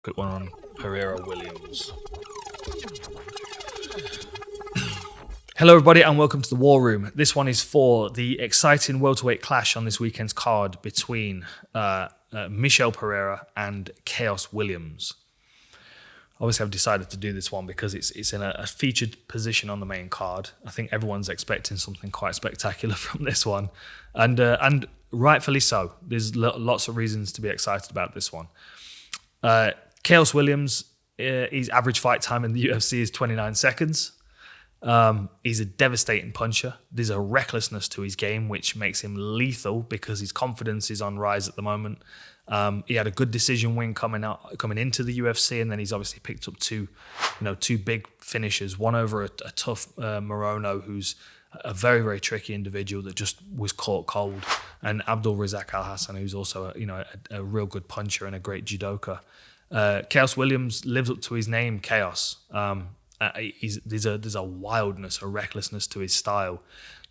Quick one on Pereira Williams. Hello everybody and welcome to the War Room. This one is for the exciting welterweight clash on this weekend's card between Michel Pereira and Khaos Williams. Obviously I've decided to do this one because it's in a featured position on the main card. I think everyone's expecting something quite spectacular from this one. And rightfully so. There's lots of reasons to be excited about this one. Khaos Williams, his average fight time in the UFC is 29 seconds. He's a devastating puncher. There's a recklessness to his game which makes him lethal because his confidence is on rise at the moment. He had a good decision win coming into the UFC, and then he's obviously picked up two big finishes. One over a tough Morono, who's a very, very tricky individual that just was caught cold, and Abdul Razak Al Hassan, who's also a real good puncher and a great judoka. Khaos Williams lives up to his name, Khaos. There's a wildness, a recklessness to his style.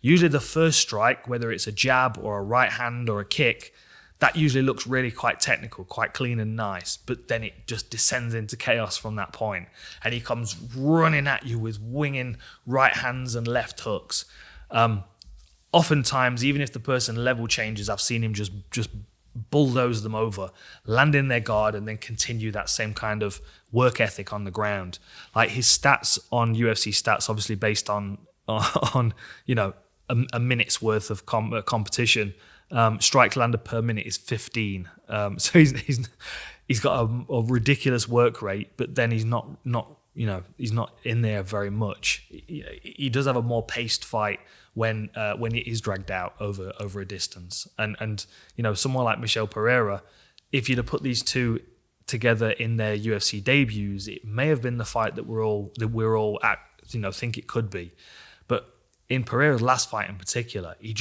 Usually the first strike, whether it's a jab or a right hand or a kick, that usually looks really quite technical, quite clean and nice, but then it just descends into chaos from that point, and he comes running at you with winging right hands and left hooks. Oftentimes, even if the person level changes, I've seen him just bulldoze them over, land in their guard, and then continue that same kind of work ethic on the ground. Like his stats on UFC stats, obviously based on a minute's worth of competition. Strikes landed per minute is 15. So he's got a ridiculous work rate, but then he's not in there very much. He does have a more paced fight when it is dragged out over a distance. And someone like Michel Pereira, if you'd have put these two together in their UFC debuts, it may have been the fight that we're all think it could be. But in Pereira's last fight in particular, he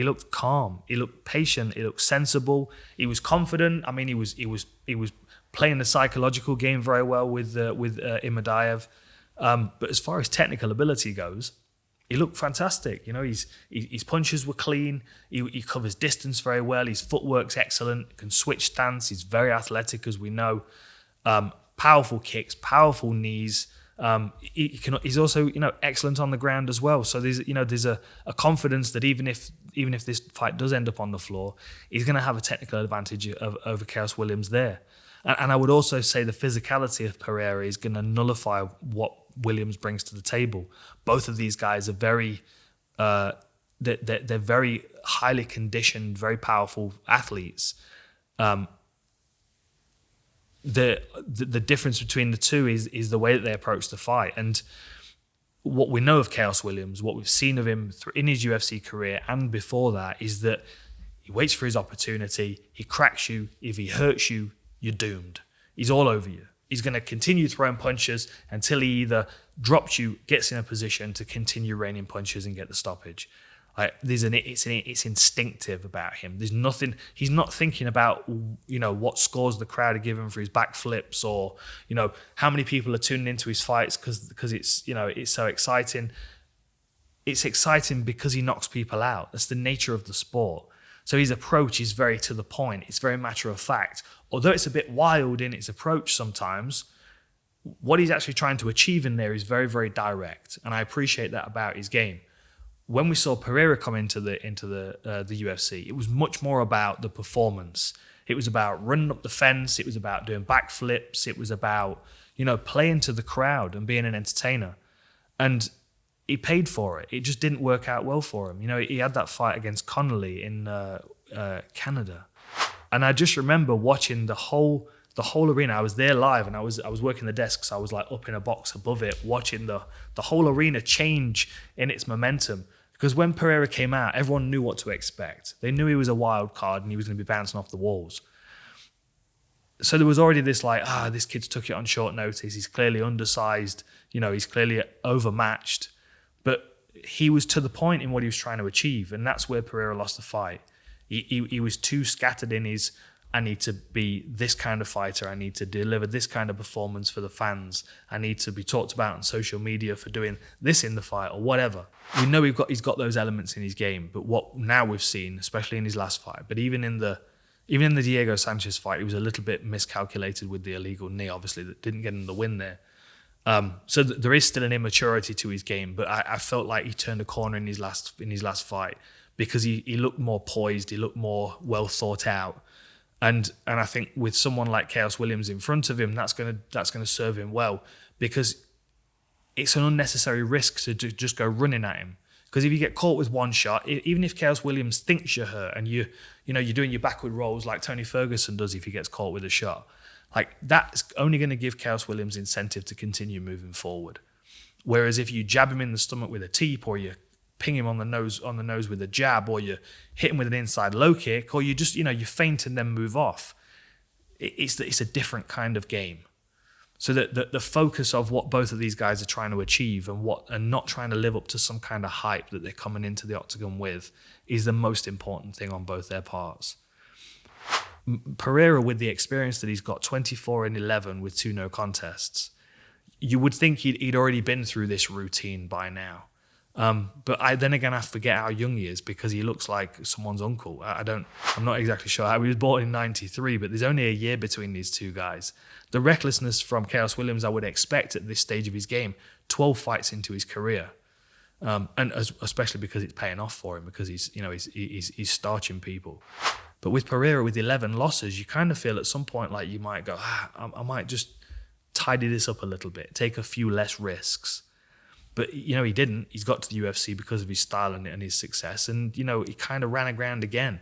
looked calm, he looked patient, he looked sensible, he was confident. I mean, he was playing the psychological game very well with Imadaev. But as far as technical ability goes, he looked fantastic. His punches were clean. He covers distance very well. His footwork's excellent. Can switch stance. He's very athletic, as we know. Powerful kicks, powerful knees. He's also excellent on the ground as well. So there's a confidence that even if this fight does end up on the floor, he's going to have a technical advantage over Khaos Williams there. And I would also say the physicality of Pereira is going to nullify what Williams brings to the table. Both of these guys are very, they're very highly conditioned, very powerful athletes. The difference between the two is the way that they approach the fight. And what we know of Khaos Williams, what we've seen of him in his UFC career and before that, is that he waits for his opportunity, he cracks you, if he hurts you, you're doomed. He's all over you. He's going to continue throwing punches until he either drops you, gets in a position to continue raining punches and get the stoppage. It's instinctive about him. There's nothing. He's not thinking about what scores the crowd are giving for his backflips or how many people are tuning into his fights because it's so exciting. It's exciting because he knocks people out. That's the nature of the sport. So his approach is very to the point. It's very matter of fact. Although it's a bit wild in its approach sometimes, what he's actually trying to achieve in there is very, very direct, and I appreciate that about his game. When we saw Pereira come into the UFC, it was much more about the performance. It was about running up the fence. It was about doing backflips. It was about playing to the crowd and being an entertainer. And he paid for it. It just didn't work out well for him. He had that fight against Connolly in Canada, and I just remember watching the whole arena. I was there live, and I was working the desk, so I was like up in a box above it, watching the whole arena change in its momentum. Because when Pereira came out, everyone knew what to expect. They knew he was a wild card and he was going to be bouncing off the walls. So there was already this this kid's took it on short notice. He's clearly undersized. He's clearly overmatched. But he was to the point in what he was trying to achieve, and that's where Pereira lost the fight. He was too scattered in his, I need to be this kind of fighter, I need to deliver this kind of performance for the fans, I need to be talked about on social media for doing this in the fight or whatever. We know he's got those elements in his game, but what now we've seen, especially in his last fight, but even in the Even in the Diego Sanchez fight, he was a little bit miscalculated with the illegal knee, obviously, that didn't get him the win there. So there is still an immaturity to his game, but I felt like he turned a corner in his last fight because he looked more poised, he looked more well thought out, and I think with someone like Khaos Williams in front of him, that's gonna serve him well, because it's an unnecessary risk to just go running at him. Because if you get caught with one shot, even if Khaos Williams thinks you're hurt and you're doing your backward rolls like Tony Ferguson does if he gets caught with a shot, like that's only going to give Khaos Williams incentive to continue moving forward. Whereas if you jab him in the stomach with a teep, or you ping him on the nose with a jab, or you hit him with an inside low kick, or you just you feint and then move off, it's a different kind of game. So that the focus of what both of these guys are trying to achieve and not trying to live up to some kind of hype that they're coming into the octagon with is the most important thing on both their parts. Pereira, with the experience that he's got, 24-11 with 2 no contests, you would think he'd already been through this routine by now. But I forget how young he is, because he looks like someone's uncle. I'm not exactly sure how he was born in 93, but there's only a year between these two guys. The recklessness from Khaos Williams, I would expect at this stage of his game, 12 fights into his career, and especially because it's paying off for him, because he's starching people. But with Pereira, with 11 losses, you kind of feel at some point like you might go, I might just tidy this up a little bit, take a few less risks. But, he didn't. He's got to the UFC because of his style and his success. And, he kind of ran aground again.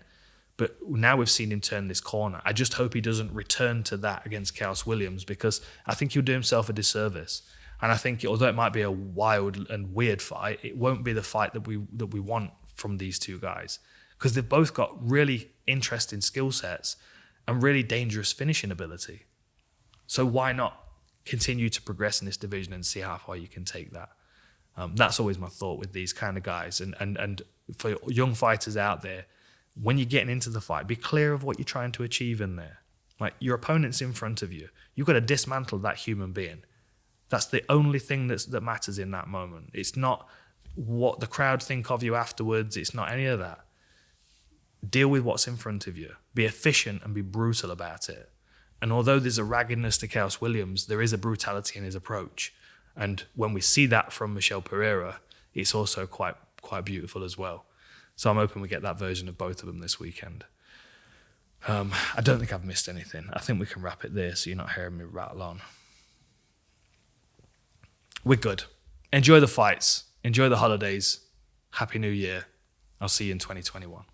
But now we've seen him turn this corner. I just hope he doesn't return to that against Khaos Williams, because I think he'll do himself a disservice. And I think, although it might be a wild and weird fight, it won't be the fight that we want from these two guys. Because they've both got really interesting skill sets and really dangerous finishing ability. So why not continue to progress in this division and see how far you can take that? That's always my thought with these kind of guys. And for young fighters out there, when you're getting into the fight, be clear of what you're trying to achieve in there. Like, your opponent's in front of you. You've got to dismantle that human being. That's the only thing that matters in that moment. It's not what the crowd think of you afterwards. It's not any of that. Deal with what's in front of you. Be efficient and be brutal about it. And although there's a raggedness to Khaos Williams, there is a brutality in his approach. And when we see that from Michel Pereira, it's also quite beautiful as well. So I'm hoping we get that version of both of them this weekend. I don't think I've missed anything. I think we can wrap it there so you're not hearing me rattle on. We're good. Enjoy the fights. Enjoy the holidays. Happy New Year. I'll see you in 2021.